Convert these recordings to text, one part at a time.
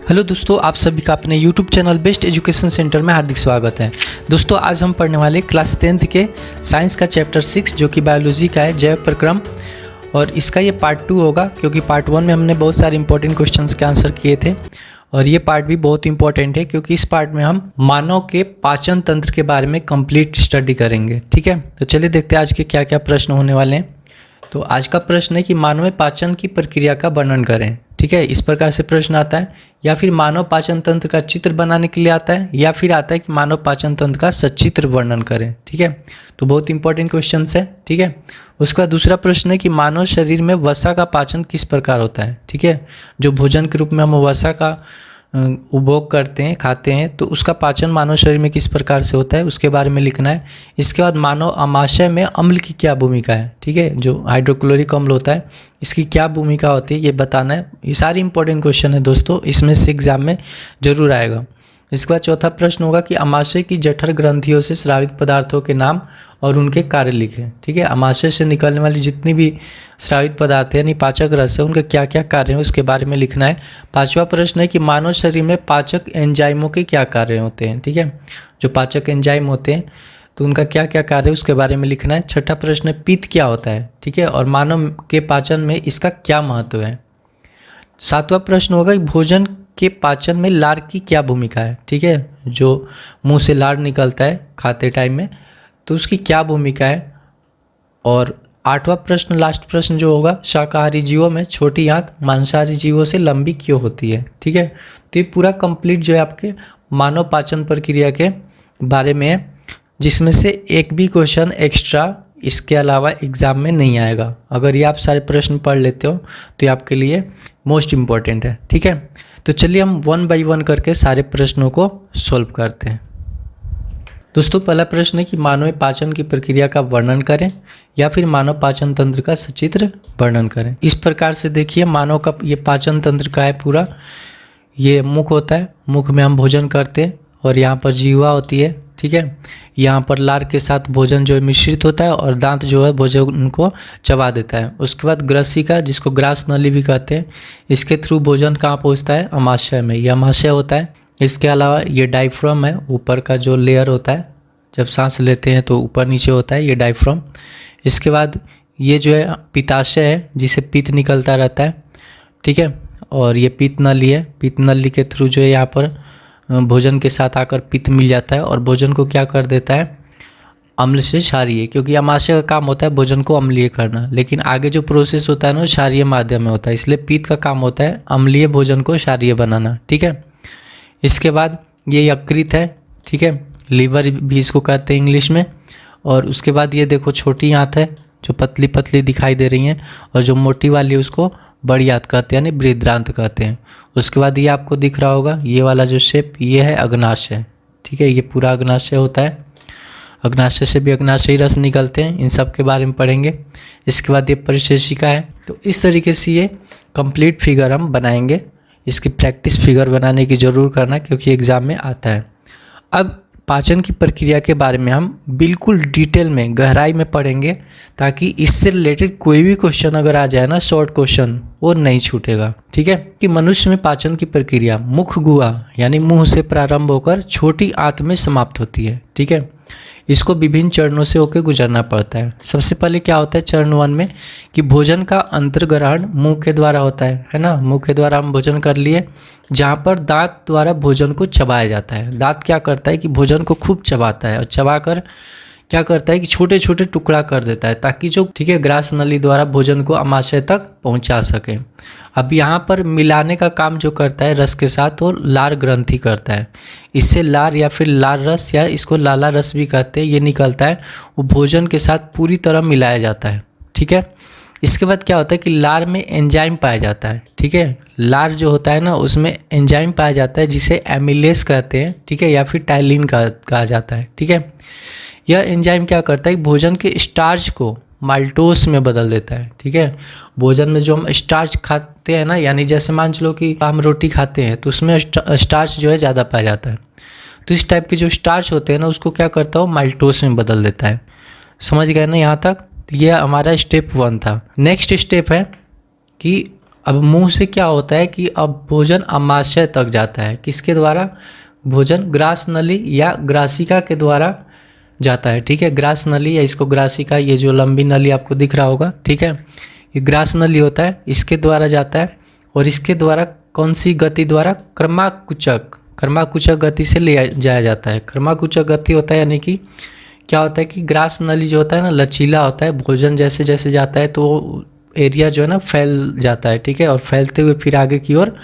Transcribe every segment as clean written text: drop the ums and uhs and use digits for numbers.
Hello दोस्तों, आप सभी का अपने YouTube channel best education centre में हार्दिक स्वागत है। दोस्तों, आज हम पढ़ने वाले क्लास 10th के साइंस का चैप्टर 6 जो कि बायोलॉजी का है, जैव प्रक्रम। और इसका ये पार्ट 2 होगा क्योंकि पार्ट 1 में हमने बहुत सारे इंपॉर्टेंट क्वेश्चंस के आंसर किए थे और ये पार्ट भी बहुत इंपॉर्टेंट है क्योंकि इस पार्ट में हम मानव के पाचन तंत्र के बारे में कंप्लीट स्टडी करेंगे। ठीक है, तो चलिए देखते हैं आज के क्या क्या प्रश्न होने वाले हैं। तो आज का प्रश्न है कि मानव पाचन की प्रक्रिया का वर्णन करें। ठीक है, इस प्रकार से प्रश्न आता है, या फिर मानव पाचन तंत्र का चित्र बनाने के लिए आता है, या फिर आता है कि मानव पाचन तंत्र का सचित्र वर्णन करें। ठीक है, तो बहुत इंपॉर्टेंट क्वेश्चन है। ठीक है, उसका दूसरा प्रश्न है कि मानव शरीर में वसा का पाचन किस प्रकार होता है। ठीक है, जो भोजन के रूप में हम वसा का उपभोग करते हैं, खाते हैं, तो उसका पाचन मानव शरीर में किस प्रकार से होता है उसके बारे में लिखना है। इसके बाद मानव आमाशय में अम्ल की क्या भूमिका है। ठीक है, जो हाइड्रोक्लोरिक अम्ल होता है इसकी क्या भूमिका होती है ये बताना है। ये सारी इंपॉर्टेंट क्वेश्चन है दोस्तों, इसमें से एग्जाम में जरूर आएगा। इसके बाद चौथा प्रश्न होगा कि आमाशय की जठर ग्रंथियों से स्रावित पदार्थों के नाम और उनके कार्य लिखें। ठीक है, आमाशय से निकलने वाली जितनी भी स्रावित पदार्थ है यानी पाचक रस है, उनके क्या क्या कार्य हैं उसके बारे में लिखना है। पांचवा प्रश्न है कि मानव शरीर में पाचक एंजाइमों के क्या कार्य होते हैं। ठीक है, जो पाचक एंजाइम होते हैं तो उनका क्या क्या कार्य है उसके बारे में लिखना है। छठा प्रश्न है पित्त क्या होता है। ठीक है, और मानव के पाचन में इसका क्या महत्व है। सातवां प्रश्न होगा कि भोजन के पाचन में लार की क्या भूमिका है। ठीक है, जो मुंह से लार निकलता है खाते टाइम में तो उसकी क्या भूमिका है। और आठवां प्रश्न, लास्ट प्रश्न जो होगा, शाकाहारी जीवों में छोटी आंत मांसाहारी जीवों से लंबी क्यों होती है। ठीक है, तो ये पूरा कंप्लीट जो है आपके मानव पाचन प्रक्रिया के बारे में है, जिसमें से एक भी क्वेश्चन एक्स्ट्रा इसके अलावा एग्ज़ाम में नहीं आएगा। अगर ये आप सारे प्रश्न पढ़ लेते हो तो ये आपके लिए मोस्ट इम्पॉर्टेंट है। ठीक है, तो चलिए हम 1 बाय 1 करके सारे प्रश्नों को सॉल्व करते हैं। दोस्तों, पहला प्रश्न है कि मानव पाचन की प्रक्रिया का वर्णन करें या फिर मानव पाचन तंत्र का सचित्र वर्णन करें। इस प्रकार से देखिए, मानव का ये पाचन तंत्र का है पूरा। ये मुख होता है, मुख में हम भोजन करते हैं और यहाँ पर जीवा होती है। ठीक है, यहाँ पर लार के साथ भोजन जो है मिश्रित होता है और दांत जो है भोजन को चबा देता है। उसके बाद ग्रसिका, जिसको ग्रास नली भी कहते हैं, इसके थ्रू भोजन कहाँ पहुँचता है, अमाशय में। यह अमाशय होता है। इसके अलावा ये डायफ्राम है, ऊपर का जो लेयर होता है, जब सांस लेते हैं तो ऊपर नीचे होता है ये डायफ्राम। इसके बाद ये जो है पित्ताशय है, जिसे पित्त निकलता रहता है। ठीक है, और ये पित्त नली है। पित्त नली के थ्रू जो है यहाँ पर भोजन के साथ आकर पित्त मिल जाता है और भोजन को क्या कर देता है, अम्ल से क्षारीय, क्योंकि अमाशय का काम होता है भोजन को अम्लीय करना, लेकिन आगे जो प्रोसेस होता है ना वो क्षारीय माध्यम में होता है, इसलिए पित्त का काम होता है अम्लीय भोजन को क्षारीय बनाना। ठीक है, इसके बाद ये यकृत है। ठीक है, लीवर भी इसको कहते हैं इंग्लिश में। और उसके बाद ये देखो छोटी आंत है जो पतली पतली दिखाई दे रही हैं, और जो मोटी वाली है उसको बड़ी आंत कहते हैं यानी बृहदांत कहते हैं। उसके बाद ये आपको दिख रहा होगा ये वाला जो शेप, ये है अग्नाशय। ठीक है, ये पूरा अग्नाशय होता है। अग्नाशय से भी अग्नाशयी रस निकलते हैं, इन सब के बारे में पढ़ेंगे। इसके बाद ये परिशेषिका है। तो इस तरीके से ये कंप्लीट फिगर हम बनाएंगे। इसकी प्रैक्टिस फिगर बनाने की जरूर करना क्योंकि एग्ज़ाम में आता है। अब पाचन की प्रक्रिया के बारे में हम बिल्कुल डिटेल में गहराई में पढ़ेंगे, ताकि इससे रिलेटेड कोई भी क्वेश्चन अगर आ जाए ना, शॉर्ट क्वेश्चन, वो नहीं छूटेगा। ठीक है, कि मनुष्य में पाचन की प्रक्रिया मुख गुहा यानी मुंह से प्रारंभ होकर छोटी आंत में समाप्त होती है। ठीक है, इसको विभिन्न चरणों से होकर गुजरना पड़ता है। सबसे पहले क्या होता है चरण 1 में, कि भोजन का अंतर्ग्रहण मुंह के द्वारा होता है ना। मुंह के द्वारा हम भोजन कर लिए, जहाँ पर दांत द्वारा भोजन को चबाया जाता है। दांत क्या करता है कि भोजन को खूब चबाता है और चबाकर क्या करता है कि छोटे छोटे टुकड़ा कर देता है, ताकि जो ठीक है ग्रास नली द्वारा भोजन को अमाशय तक पहुंचा सके। अब यहाँ पर मिलाने का काम जो करता है रस के साथ, वो लार ग्रंथि करता है। इससे लार या फिर लार रस, या इसको लाला रस भी कहते हैं, ये निकलता है, वो भोजन के साथ पूरी तरह मिलाया जाता है। ठीक है, इसके बाद क्या होता है कि लार में एंजाइम पाया जाता है। ठीक है, लार जो होता है ना उसमें एंजाइम पाया जाता है जिसे एमिलेस कहते हैं। ठीक है, या फिर टाइलिन कहा जाता है। ठीक है, यह एंजाइम क्या करता है, भोजन के स्टार्च को माल्टोस में बदल देता है। ठीक है, भोजन में जो हम स्टार्च खाते हैं ना, यानी जैसे मान चलो कि हम रोटी खाते हैं तो उसमें स्टार्च जो है ज़्यादा पाया जाता है, तो इस टाइप के जो स्टार्च होते हैं ना उसको क्या करता है, माल्टोस में बदल देता है। समझ गए ना यहाँ तक। यह हमारा स्टेप 1 था। नेक्स्ट स्टेप है कि अब मुंह से क्या होता है कि अब भोजन अमाशय तक जाता है। किसके द्वारा? भोजन ग्रास नली या ग्रासिका के द्वारा जाता है। ठीक है, ग्रास नली या इसको ग्रासिका, ये जो लंबी नली आपको दिख रहा होगा, ठीक है, ये ग्रास नली होता है, इसके द्वारा जाता है। और इसके द्वारा कौन सी गति द्वारा? क्रमाकुचक गति से ले जाया जाता है। क्रमाकुचक गति होता है यानी कि क्या होता है कि ग्रास नली जो होता है ना, लचीला होता है। भोजन जैसे जैसे जाता है तो एरिया जो है ना फैल जाता है। ठीक है, और फैलते हुए फिर आगे की ओर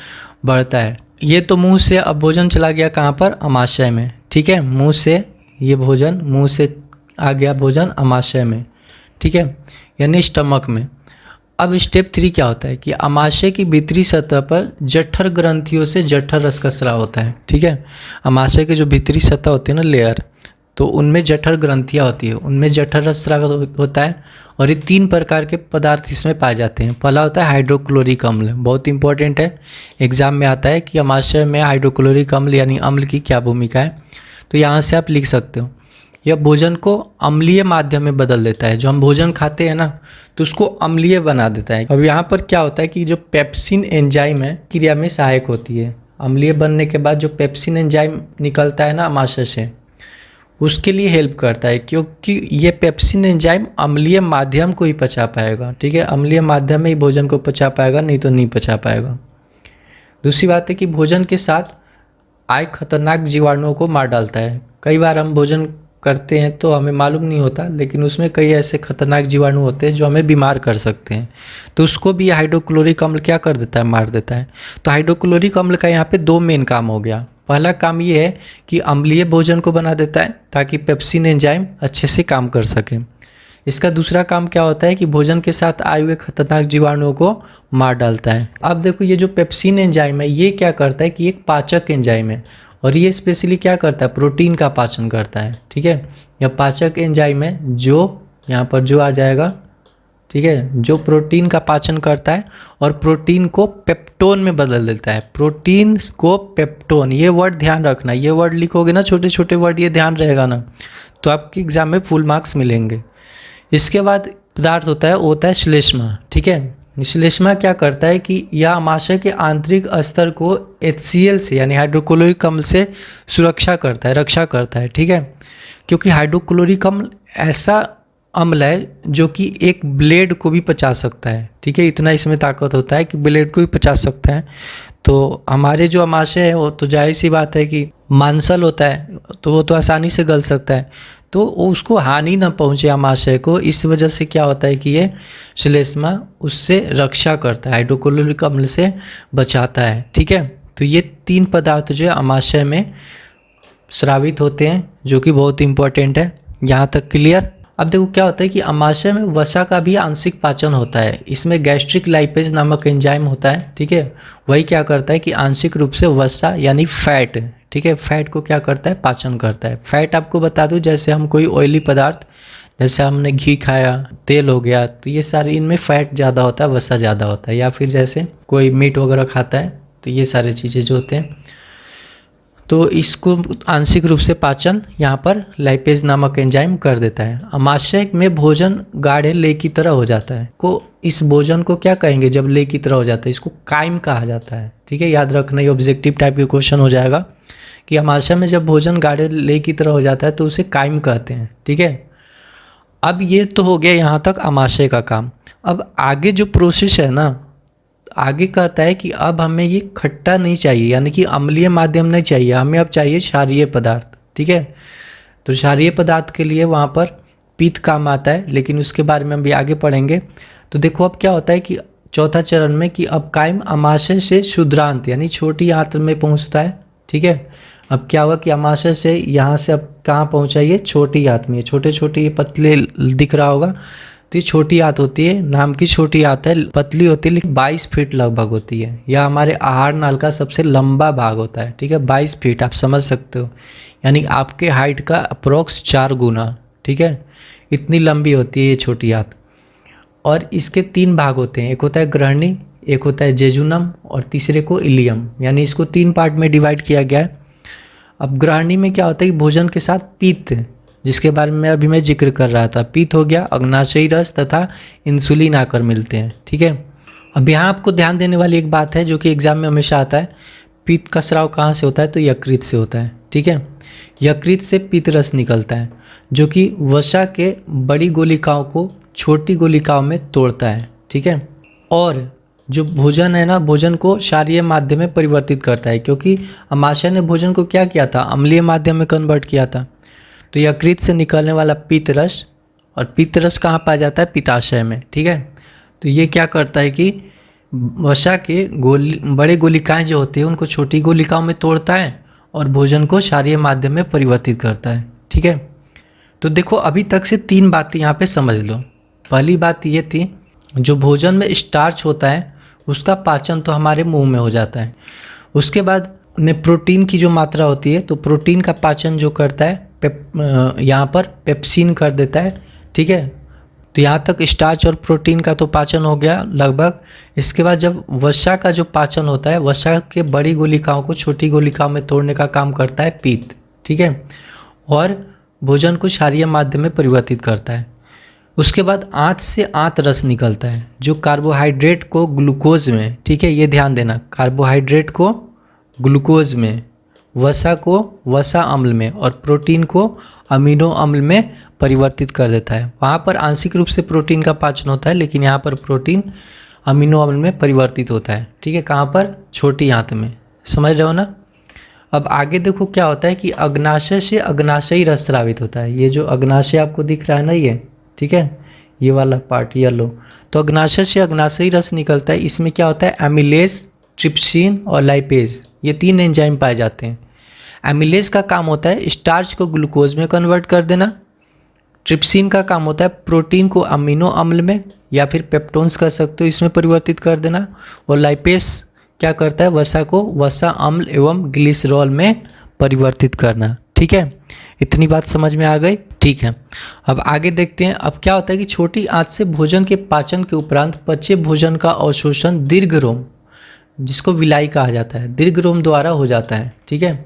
बढ़ता है। ये तो मुंह से अब भोजन चला गया कहाँ पर? अमाशय में। ठीक है, मुंह से ये भोजन, मुंह से आ गया भोजन अमाशय में। ठीक है, यानी स्टमक में। अब स्टेप 3 क्या होता है कि अमाशय की भीतरी सतह पर जठर ग्रंथियों से जठर रस का स्राव होता है। ठीक है, अमाशय के जो भीतरी सतह होती है ना, लेयर, तो उनमें जठर ग्रंथियाँ होती है, उनमें जठर रस स्राव होता है। और ये 3 प्रकार के पदार्थ इसमें पाए जाते हैं। पहला होता है हाइड्रोक्लोरिक अम्ल, बहुत इंपॉर्टेंट है, एग्जाम में आता है कि अमाशय में हाइड्रोक्लोरिक अम्ल यानी अम्ल की क्या भूमिका है। तो यहाँ से आप लिख सकते हो, यह भोजन को अम्लीय माध्यम में बदल देता है। जो हम भोजन खाते हैं ना, तो उसको अम्लीय बना देता है। अब यहाँ पर क्या होता है कि जो पेप्सिन एंजाइम है क्रिया में सहायक होती है। अम्लीय बनने के बाद जो पेप्सिन एंजाइम निकलता है ना अमाशय से, उसके लिए हेल्प करता है, क्योंकि ये पेप्सिन एंजाइम अम्लीय माध्यम को ही पचा पाएगा। ठीक है, अम्लीय माध्यम में ही भोजन को पचा पाएगा, नहीं तो नहीं पचा पाएगा। दूसरी बात है कि भोजन के साथ आए खतरनाक जीवाणुओं को मार डालता है। कई बार हम भोजन करते हैं तो हमें मालूम नहीं होता, लेकिन उसमें कई ऐसे खतरनाक जीवाणु होते हैं जो हमें बीमार कर सकते हैं। तो उसको भी हाइड्रोक्लोरिक अम्ल क्या कर देता है? मार देता है। तो हाइड्रोक्लोरिक अम्ल का यहाँ पे 2 मेन काम हो गया। पहला काम ये है कि अम्लीय भोजन को बना देता है ताकि पेप्सिन एंजाइम अच्छे से काम कर सके। इसका दूसरा काम क्या होता है कि भोजन के साथ आए हुए खतरनाक जीवाणुओं को मार डालता है। अब देखो, ये जो पेप्सिन एंजाइम है ये क्या करता है कि एक पाचक एंजाइम है, और ये स्पेशली क्या करता है? प्रोटीन का पाचन करता है। ठीक है, यह पाचक एंजाइम है जो यहाँ पर जो आ जाएगा, ठीक है, जो प्रोटीन का पाचन करता है और प्रोटीन को पेप्टोन में बदल देता है। प्रोटीन को पेप्टोन, ये वर्ड ध्यान रखना, ये वर्ड लिखोगे ना, छोटे छोटे वर्ड, ये ध्यान रहेगा ना, तो आपके एग्जाम में फुल मार्क्स मिलेंगे। इसके बाद पदार्थ होता है, वो होता है श्लेष्मा। ठीक है, श्लेष्मा क्या करता है कि यह अमाशय के आंतरिक स्तर को HCl से यानी हाइड्रोक्लोरिक अम्ल से सुरक्षा करता है, रक्षा करता है। ठीक है, क्योंकि हाइड्रोक्लोरिक अम्ल ऐसा अम्ल है जो कि एक ब्लेड को भी पचा सकता है। ठीक है, इतना इसमें ताकत होता है कि ब्लेड को भी पचा सकता है। तो हमारे जो अमाशय है वो तो जाहिर सी बात है कि मांसल होता है, तो वो तो आसानी से गल सकता है, तो उसको हानि न पहुंचे अमाशय को। इस वजह से क्या होता है कि ये श्लेष्मा उससे रक्षा करता है, हाइड्रोक्लोरिक अम्ल से बचाता है। ठीक है, तो ये 3 पदार्थ जो है अमाशय में स्रावित होते हैं, जो कि बहुत इंपॉर्टेंट है। यहाँ तक क्लियर? अब देखो क्या होता है कि अमाशय में वसा का भी आंशिक पाचन होता है। इसमें गैस्ट्रिक लाइपेज नामक एंजाइम होता है। ठीक है, वही क्या करता है कि आंशिक रूप से वसा यानी फैट, ठीक है, फैट को क्या करता है? पाचन करता है। फैट आपको बता दूं, जैसे हम कोई ऑयली पदार्थ, जैसे हमने घी खाया, तेल हो गया, तो ये सारे इनमें फैट ज़्यादा होता है, वसा ज़्यादा होता है। या फिर जैसे कोई मीट वगैरह खाता है, तो ये सारी चीज़ें जो होते हैं, तो इसको आंशिक रूप से पाचन यहाँ पर लाइपेज नामक एंजाइम कर देता है। अमाशय में भोजन गाढ़े ले की तरह हो जाता है। को इस भोजन को क्या कहेंगे जब ले की तरह हो जाता है? इसको काइम कहा जाता है। ठीक है, याद रखना, ये ऑब्जेक्टिव टाइप के क्वेश्चन हो जाएगा कि अमाशय में जब भोजन गाढ़े ले की तरह हो जाता है तो उसे काइम कहते हैं। ठीक है, अब ये तो हो गया यहाँ तक अमाशय का काम। अब आगे जो प्रोसेस है ना, आगे कहता है कि अब हमें ये खट्टा नहीं चाहिए, यानी कि अम्लीय माध्यम नहीं चाहिए, हमें अब चाहिए क्षारीय पदार्थ। ठीक है, तो क्षारीय पदार्थ के लिए वहाँ पर पित्त काम आता है, लेकिन उसके बारे में हम भी आगे पढ़ेंगे। तो देखो अब क्या होता है कि चौथा चरण में कि अब कायम अमाशय से क्षुद्रांत यानी छोटी आंत्र में पहुँचता है। ठीक है, अब क्या हुआ कि अमाशय से यहाँ से अब कहाँ पहुँचा? ये छोटी आंत में, छोटे छोटे ये पतले दिख रहा होगा, तो ये छोटी आंत होती है, नाम की छोटी आंत है, पतली होती है, लेकिन 22 फीट लगभग होती है। यह हमारे आहार नाल का सबसे लंबा भाग होता है। ठीक है, 22 फीट आप समझ सकते हो, यानी आपके हाइट का अप्रोक्स 4 गुना। ठीक है, इतनी लंबी होती है ये छोटी आंत। और इसके 3 भाग होते हैं, एक होता है ग्रहणी, एक होता है जेजुनम और तीसरे को इलियम, यानी इसको 3 पार्ट में डिवाइड किया गया है। अब ग्रहणी में क्या होता है कि भोजन के साथ पित्त, जिसके बारे में अभी मैं जिक्र कर रहा था, पित्त हो गया, अग्नाशयी रस तथा इंसुलिन आकर मिलते हैं। ठीक है, अब यहाँ आपको ध्यान देने वाली एक बात है जो कि एग्जाम में हमेशा आता है, पित्त का स्राव कहाँ से होता है, तो यकृत से होता है। ठीक है, यकृत से पित्त रस निकलता है जो कि वसा के बड़ी गोलिकाओं को छोटी गोलिकाओं में तोड़ता है। ठीक है, और जो भोजन है ना, भोजन को क्षारीय माध्यम में परिवर्तित करता है, क्योंकि अमाशय ने भोजन को क्या किया था, अम्लीय माध्यम में कन्वर्ट किया था। तो यकृत से निकलने वाला पित्त रस, और पित्त रस कहाँ पाया जाता है, पित्ताशय में। ठीक है, तो ये क्या करता है कि वसा के बड़े गोलिकाएं जो होती हैं उनको छोटी गोलिकाओं में तोड़ता है और भोजन को क्षारीय माध्यम में परिवर्तित करता है। ठीक है, तो देखो अभी तक से 3 बातें यहाँ पे समझ लो। पहली बात ये थी, जो भोजन में स्टार्च होता है उसका पाचन तो हमारे मुंह में हो जाता है। उसके बाद में प्रोटीन की जो मात्रा होती है, तो प्रोटीन का पाचन जो करता है यहाँ पर पेप्सिन कर देता है। ठीक है, तो यहाँ तक स्टार्च और प्रोटीन का तो पाचन हो गया लगभग। इसके बाद जब वसा का जो पाचन होता है, वसा के बड़ी गोलिकाओं को छोटी गोलिकाओं में तोड़ने का काम करता है पित्त। ठीक है, और भोजन को क्षारीय माध्यम में परिवर्तित करता है। उसके बाद आंत से आंत रस निकलता है जो कार्बोहाइड्रेट को ग्लूकोज में, ठीक है ये ध्यान देना, कार्बोहाइड्रेट को ग्लूकोज में, वसा को वसा अम्ल में और प्रोटीन को अमीनो अम्ल में परिवर्तित कर देता है। वहाँ पर आंशिक रूप से प्रोटीन का पाचन होता है, लेकिन यहाँ पर प्रोटीन अमीनो अम्ल में परिवर्तित होता है। ठीक है, कहाँ पर, छोटी आंत में। समझ रहे हो ना। अब आगे देखो क्या होता है कि अग्नाशय से अग्नाशयी रस स्रावित होता है। ये जो अग्नाशय आपको दिख रहा है ना, ये ठीक है, ये वाला पार्ट येलो, तो अग्नाशय से अग्नाशयी रस निकलता है। इसमें क्या होता है, एमिलेज, ट्रिप्सिन और लाइपेज, ये 3 एंजाइम पाए जाते हैं। एमिलेज का काम होता है स्टार्च को ग्लूकोज में कन्वर्ट कर देना। ट्रिप्सिन का काम होता है प्रोटीन को अमीनो अम्ल में या फिर पेप्टोन्स कर सकते हो इसमें परिवर्तित कर देना। और लाइपेज क्या करता है, वसा को वसा अम्ल एवं ग्लिसरॉल में परिवर्तित करना। ठीक है, इतनी बात समझ में आ गई। ठीक है, अब आगे देखते हैं। अब क्या होता है कि छोटी आंत से भोजन के पाचन के उपरांत पचे भोजन का अवशोषण दीर्घरोम, जिसको विलाई कहा जाता है, दीर्घरोम द्वारा हो जाता है। ठीक है,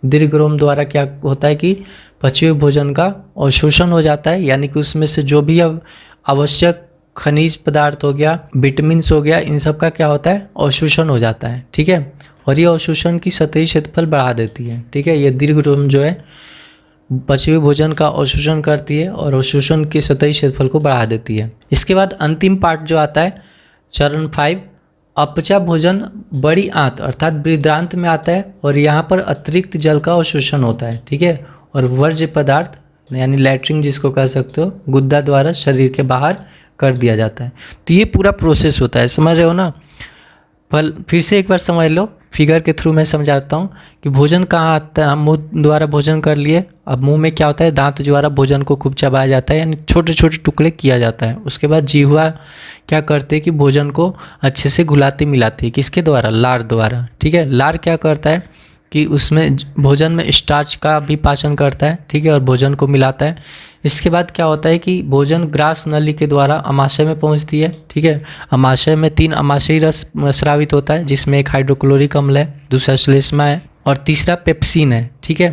दीर्घरोम द्वारा क्या होता है कि पचे हुए भोजन का अवशोषण हो जाता है, यानी कि उसमें से जो भी अब आवश्यक खनिज पदार्थ हो गया, विटामिन्स हो गया, इन सब का क्या होता है, अवशोषण हो जाता है। ठीक है, और ये अवशोषण की सतही क्षेत्रफल बढ़ा देती है। ठीक है, ये दीर्घरोम जो है पचे हुए भोजन का अवशोषण करती है और अवशोषण की सतही क्षेत्रफल को बढ़ा देती है। इसके बाद अंतिम पार्ट जो आता है, चरण 5, अपचा भोजन बड़ी आंत अर्थात बृहदांत में आता है और यहाँ पर अतिरिक्त जल का अवशोषण होता है। ठीक है, और वर्ज्य पदार्थ यानी लैट्रिन जिसको कह सकते हो, गुद्दा द्वारा शरीर के बाहर कर दिया जाता है। तो ये पूरा प्रोसेस होता है, समझ रहे हो ना। फिर से एक बार समझ लो, फिगर के थ्रू मैं समझाता हूँ कि भोजन कहाँ आता है। हम मुंह द्वारा भोजन कर लिए, अब मुंह में क्या होता है, दांत द्वारा भोजन को खूब चबाया जाता है, यानी छोटे छोटे टुकड़े किया जाता है। उसके बाद जीवा क्या करते हैं कि भोजन को अच्छे से घुलाते मिलाते हैं, किसके द्वारा, लार द्वारा। ठीक है, लार क्या करता है कि उसमें भोजन में स्टार्च का भी पाचन करता है। ठीक है, और भोजन को मिलाता है। इसके बाद क्या होता है कि भोजन ग्रास नली के द्वारा अमाशय में पहुंचती है। ठीक है, अमाशय में 3 अमाशयी रस स्रावित होता है, जिसमें एक हाइड्रोक्लोरिक अम्ल है, दूसरा श्लेष्मा है और तीसरा पेप्सिन है। ठीक है,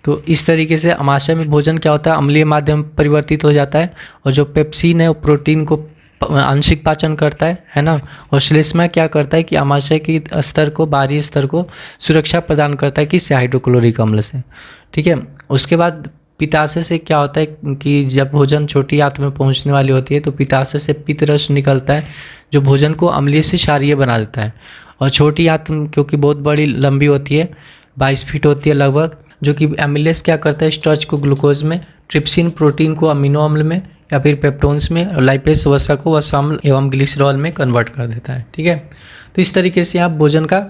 तो इस तरीके से अमाशय में भोजन क्या होता है, अम्लीय माध्यम परिवर्तित हो जाता है। और जो पेप्सिन है वो प्रोटीन को आंशिक पाचन करता है ना। और श्लेष्मा क्या करता है कि अमाशय की स्तर को, बाहरी स्तर को सुरक्षा प्रदान करता है, किससे, हाइड्रोक्लोरिक अम्ल से। ठीक है, उसके बाद पित्ताशय से क्या होता है कि जब भोजन छोटी आंत में पहुंचने वाली होती है तो पित्ताशय से पित्त रस निकलता है जो भोजन को अम्लीय से क्षारीय बना देता है। और छोटी आंत क्योंकि बहुत बड़ी लंबी होती है, 22 फीट होती है लगभग, जो कि एमिलेज क्या करता है, स्टार्च को ग्लूकोज में, ट्रिप्सिन प्रोटीन को अमीनो अम्ल में या फिर पेप्टोन्स में, और लाइपेज वसा को वसा अम्ल एवं ग्लिसरॉल में कन्वर्ट कर देता है। ठीक है, तो इस तरीके से आप भोजन का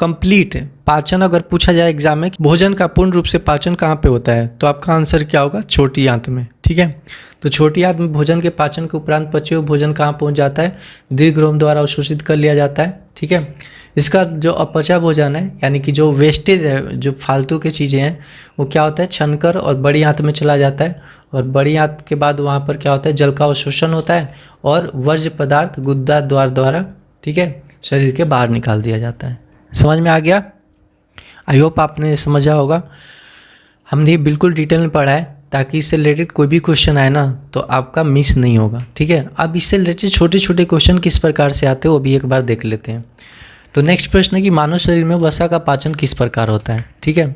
कंप्लीट पाचन, अगर पूछा जाए एग्जाम में भोजन का पूर्ण रूप से पाचन कहाँ पे होता है, तो आपका आंसर क्या होगा, छोटी आंत में। ठीक है, तो छोटी आंत में भोजन के पाचन के उपरांत पचे हुए भोजन कहाँ पहुँच जाता है, दीर्घरोम द्वारा अवशोषित कर लिया जाता है। ठीक है, इसका जो अपचा भोजन है, यानी कि जो वेस्टेज है, जो फालतू की चीज़ें हैं, वो क्या होता है, छनकर और बड़ी आंत में चला जाता है। और बड़ी आंत के बाद वहाँ पर क्या होता है, जल का अवशोषण होता है और वर्ज्य पदार्थ गुद्दा द्वारा, ठीक है, शरीर के बाहर निकाल दिया जाता है। समझ में आ गया, आई होप आपने समझा होगा। हमने बिल्कुल डिटेल में पढ़ा है, ताकि इससे रिलेटेड कोई भी क्वेश्चन आए ना तो आपका मिस नहीं होगा। ठीक है, अब इससे रिलेटेड छोटे छोटे क्वेश्चन किस प्रकार से आते हैं वो भी एक बार देख लेते हैं। तो नेक्स्ट प्रश्न है कि मानव शरीर में वसा का पाचन किस प्रकार होता है। ठीक है,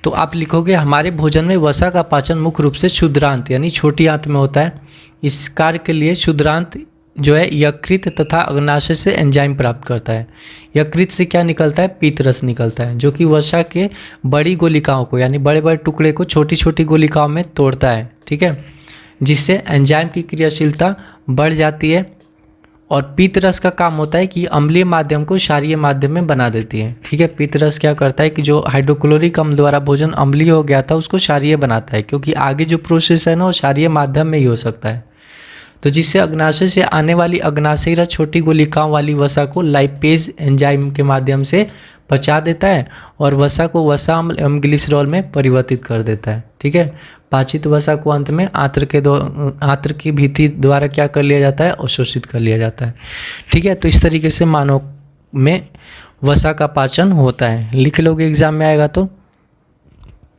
तो आप लिखोगे हमारे भोजन में वसा का पाचन मुख्य रूप से क्षुद्रांत यानी छोटी आंत में होता है। इस कार्य के लिए क्षुद्रांत जो है यकृत तथा अग्नाशय से एंजाइम प्राप्त करता है। यकृत से क्या निकलता है, पीत रस निकलता है, जो कि वसा के बड़ी गोलिकाओं को यानी बड़े बड़े टुकड़े को छोटी छोटी गोलिकाओं में तोड़ता है। ठीक है, जिससे एंजाइम की क्रियाशीलता बढ़ जाती है। और पीत रस का काम होता है कि अम्लीय माध्यम को क्षारीय माध्यम में बना देती है। ठीक है, पीत रस क्या करता है कि जो हाइड्रोक्लोरिक अम्ल द्वारा भोजन अम्लीय हो गया था उसको क्षारीय बनाता है, क्योंकि आगे जो प्रोसेस है ना वो क्षारीय माध्यम में ही हो सकता है। तो जिससे अग्नाशय से आने वाली अग्नाशयी रस छोटी गोलिकाओं वाली वसा को लाइपेज एंजाइम के माध्यम से पचा देता है और वसा को वसा अम्ल एवं ग्लिसरॉल में परिवर्तित कर देता है। ठीक है, पाचित वसा को अंत में आंत्र की भित्ति द्वारा क्या कर लिया जाता है, अवशोषित कर लिया जाता है। ठीक है, तो इस तरीके से मानव में वसा का पाचन होता है। लिख लोगे एग्जाम में आएगा तो।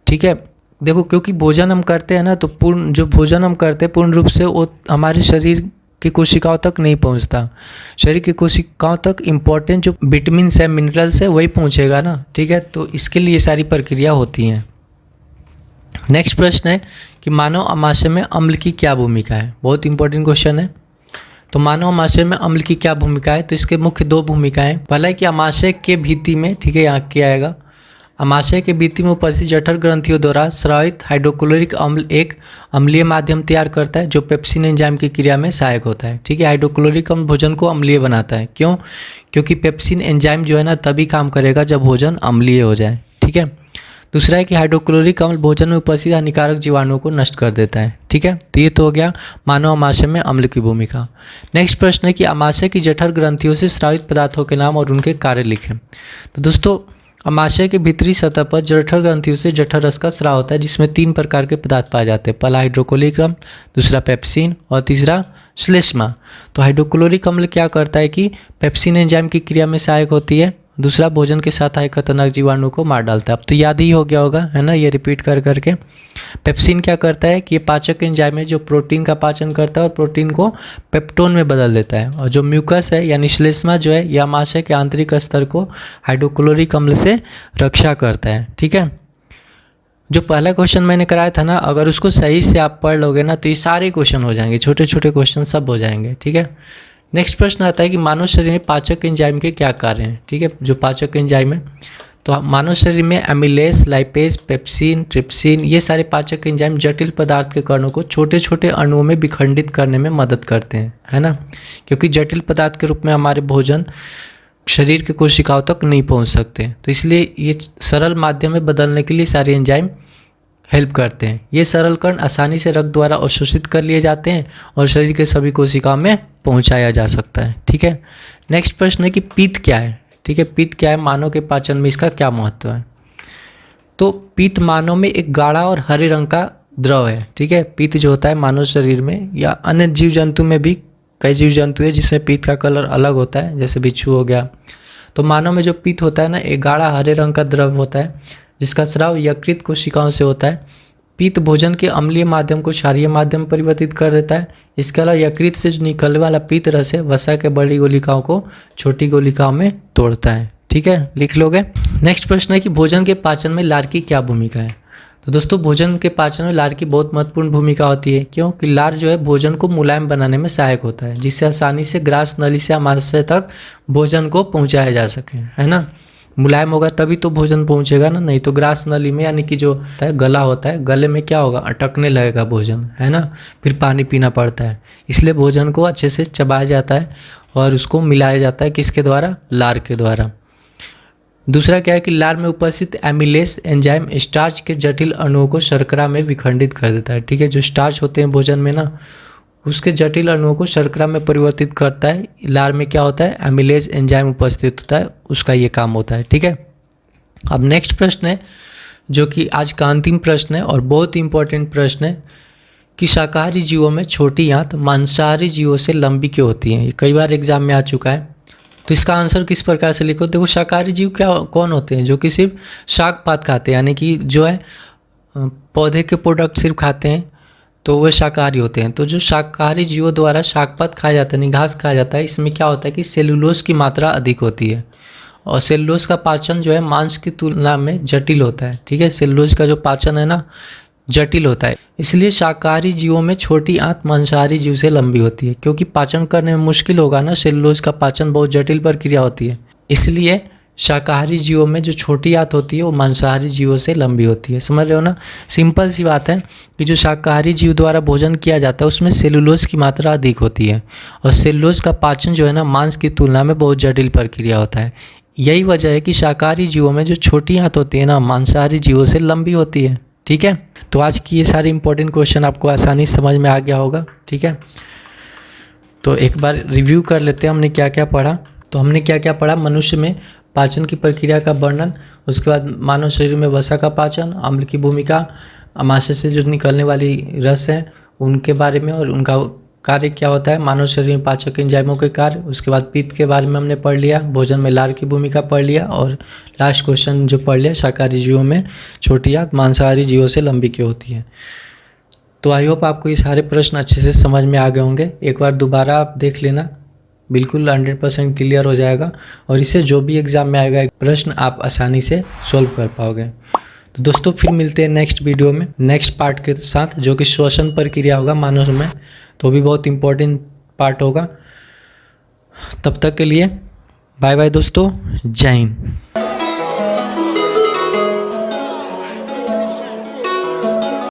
ठीक है, देखो क्योंकि भोजन हम करते हैं ना तो जो भोजन हम करते हैं पूर्ण रूप से वो हमारे शरीर की कोशिकाओं तक नहीं पहुंचता। शरीर की कोशिकाओं तक इम्पोर्टेंट जो विटामिन है, मिनरल्स है, वही पहुंचेगा ना। ठीक है, तो इसके लिए सारी प्रक्रिया होती हैं। नेक्स्ट प्रश्न है कि मानव आमाशय में अम्ल की क्या भूमिका है। बहुत इंपॉर्टेंट क्वेश्चन है। तो मानव आमाशय में अम्ल की क्या भूमिका है, तो इसके मुख्य दो भूमिकाएं। पहला है कि आमाशय के भित्ति में, ठीक है यहाँ क्या आएगा, आमाशय के भित्ति में उपस्थित जठर ग्रंथियों द्वारा स्रावित हाइड्रोक्लोरिक अम्ल एक अम्लीय माध्यम तैयार करता है जो पेप्सिन एंजाइम की क्रिया में सहायक होता है। ठीक है, हाइड्रोक्लोरिक अम्ल भोजन को अम्लीय बनाता है। क्यों? क्योंकि पेप्सिन एंजाइम जो है ना तभी काम करेगा जब भोजन अम्लीय हो जाए। ठीक है, दूसरा है कि हाइड्रोक्लोरिक अम्ल भोजन में उपस्थित हानिकारक जीवाणुओं को नष्ट कर देता है। ठीक है, तो ये तो हो गया मानव आमाशय में अम्ल की भूमिका। नेक्स्ट प्रश्न है कि आमाशय की जठर ग्रंथियों से स्रावित पदार्थों के नाम और उनके कार्य लिखें। तो दोस्तों आमाशय के भीतरी सतह पर जठर ग्रंथियों से जठर रस का स्राव होता है, जिसमें 3 प्रकार के पदार्थ पाए जाते हैं। पहला हाइड्रोक्लोरिक अम्ल, दूसरा पेप्सिन और तीसरा श्लेष्मा। तो हाइड्रोक्लोरिक अम्ल क्या करता है कि पेप्सिन एंजाइम की क्रिया में सहायक होती है, दूसरा भोजन के साथ आए खतरनाक जीवाणु को मार डालता है। अब तो याद ही हो गया होगा है ना, ये रिपीट कर करके। पेप्सिन क्या करता है कि ये पाचक एंजाइम है जो प्रोटीन का पाचन करता है और प्रोटीन को पेप्टोन में बदल देता है। और जो म्यूकस है यानी श्लेष्मा जो है यह आमाशय के आंतरिक स्तर को हाइड्रोक्लोरिक अम्ल से रक्षा करता है। ठीक है, जो पहला क्वेश्चन मैंने कराया था ना, अगर उसको सही से आप पढ़ लोगे ना तो ये सारे क्वेश्चन हो जाएंगे, छोटे छोटे क्वेश्चन सब हो जाएंगे। ठीक है, नेक्स्ट प्रश्न आता है कि मानव शरीर में पाचक एंजाइम के क्या कार्य हैं। ठीक है, जो पाचक एंजाइम है तो मानव शरीर में एमिलेस, लाइपेज, पेप्सिन, ट्रिप्सिन ये सारे पाचक एंजाइम जटिल पदार्थ के कणों को छोटे छोटे अणुओं में विखंडित करने में मदद करते हैं, है ना। क्योंकि जटिल पदार्थ के रूप में हमारे भोजन शरीर के कोशिकाओं तक नहीं पहुंच सकते, तो इसलिए ये सरल माध्यम में बदलने के लिए सारे एंजाइम हेल्प करते हैं। ये सरल कण आसानी से रक्त द्वारा अवशोषित कर लिए जाते हैं और शरीर के सभी कोशिकाओं में पहुंचाया जा सकता है। ठीक है, नेक्स्ट प्रश्न है कि पित्त क्या है। ठीक है, पित्त क्या है, मानव के पाचन में इसका क्या महत्व है। तो पित्त मानव में एक गाढ़ा और हरे रंग का द्रव है। ठीक है, पित्त जो होता है मानव शरीर में या अन्य जीव जंतु में भी कई जीव जंतु है जिसमें पित्त का कलर अलग होता है, जैसे बिच्छू हो गया। तो मानव में जो पित्त होता है ना, एक गाढ़ा हरे रंग का द्रव होता है जिसका स्राव यकृत कोशिकाओं से होता है। पित्त भोजन के अम्लीय माध्यम को क्षारीय माध्यम परिवर्तित कर देता है। इसके अलावा यकृत से जो निकलने वाला पित्त रस है वसा के बड़ी गोलिकाओं को छोटी गोलिकाओं में तोड़ता है। ठीक है, लिख लोगे। नेक्स्ट प्रश्न है कि भोजन के पाचन में लार की क्या भूमिका है। तो दोस्तों भोजन के पाचन में लार की बहुत महत्वपूर्ण भूमिका होती है। क्यों? कि लार जो है भोजन को मुलायम बनाने में सहायक होता है, जिससे आसानी से ग्रास नली से आमाशय तक भोजन को पहुंचाया जा सके, है ना। मुलायम होगा तभी तो भोजन पहुंचेगा ना, नहीं तो ग्रास नली में यानी कि जो गला होता है, गले में क्या होगा, अटकने लगेगा भोजन, है ना, फिर पानी पीना पड़ता है। इसलिए भोजन को अच्छे से चबाया जाता है और उसको मिलाया जाता है, किसके द्वारा, लार के द्वारा। दूसरा क्या है कि लार में उपस्थित एमिलेस एंजाइम स्टार्च के जटिल अणुओं को शर्करा में विखंडित कर देता है। ठीक है, जो स्टार्च होते हैं भोजन में ना, उसके जटिल अणुओं को शर्करा में परिवर्तित करता है। लार में क्या होता है, एमिलेज एंजाइम उपस्थित होता है, उसका ये काम होता है। ठीक है, अब नेक्स्ट प्रश्न है जो कि आज का अंतिम प्रश्न है और बहुत इंपॉर्टेंट प्रश्न है कि शाकाहारी जीवों में छोटी आंत मांसाहारी जीवों से लंबी क्यों होती है। ये कई बार एग्जाम में आ चुका है, तो इसका आंसर किस प्रकार से लिखो। देखो शाकाहारी जीव क्या कौन होते हैं, जो कि सिर्फ शाक पात खाते हैं, यानी कि जो है पौधे के प्रोडक्ट सिर्फ खाते हैं तो वे शाकाहारी होते हैं। तो जो शाकाहारी जीवों द्वारा शाकपात खाया जाता है, घास खाया जाता है, इसमें क्या होता है कि सेलुलोज की मात्रा अधिक होती है और सेलुलोज का पाचन जो है मांस की तुलना में जटिल होता है। ठीक है, सेलुलोज का जो पाचन है ना जटिल होता है, इसलिए शाकाहारी जीवों में छोटी आंत मांसाहारी जीव से लंबी होती है। क्योंकि पाचन करने में मुश्किल होगा ना, सेलुलोज का पाचन बहुत जटिल प्रक्रिया होती है, इसलिए शाकाहारी जीवों में जो छोटी आंत होती है वो मांसाहारी जीवों से लंबी होती है। समझ रहे हो ना, सिंपल सी बात है कि जो शाकाहारी जीव द्वारा भोजन किया जाता है उसमें सेलुलोज की मात्रा अधिक होती है और सेलुलोज का पाचन जो है ना मांस की तुलना में बहुत जटिल प्रक्रिया होता है। यही वजह है कि शाकाहारी जीवों में जो छोटी आंत होती है ना मांसाहारी जीवों से लंबी होती है। ठीक है, तो आज की ये सारे इंपॉर्टेंट क्वेश्चन आपको आसानी से समझ में आ गया होगा। ठीक है, तो एक बार रिव्यू कर लेते हैं हमने क्या क्या पढ़ा। तो हमने क्या क्या पढ़ा, मनुष्य में पाचन की प्रक्रिया का वर्णन, उसके बाद मानव शरीर में वसा का पाचन, अम्ल की भूमिका, आमाशय से जो निकलने वाली रस है उनके बारे में और उनका कार्य क्या होता है, मानव शरीर में पाचक एंजाइमों के कार्य, उसके बाद पित्त के बारे में हमने पढ़ लिया, भोजन में लार की भूमिका पढ़ लिया और लास्ट क्वेश्चन जो पढ़ लिया शाकाहारी जीवों में छोटी आंत मांसाहारी जीवों से लंबी क्यों होती है। तो आई होप आपको ये सारे प्रश्न अच्छे से समझ में आ गए होंगे। एक बार दोबारा आप देख लेना, बिल्कुल 100% क्लियर हो जाएगा और इससे जो भी एग्ज़ाम में आएगा एक प्रश्न आप आसानी से सॉल्व कर पाओगे। तो दोस्तों फिर मिलते हैं नेक्स्ट वीडियो में नेक्स्ट पार्ट के साथ, जो कि श्वसन प्रक्रिया होगा मानव में, तो भी बहुत इम्पोर्टेंट पार्ट होगा। तब तक के लिए बाय बाय दोस्तों, जय हिंद।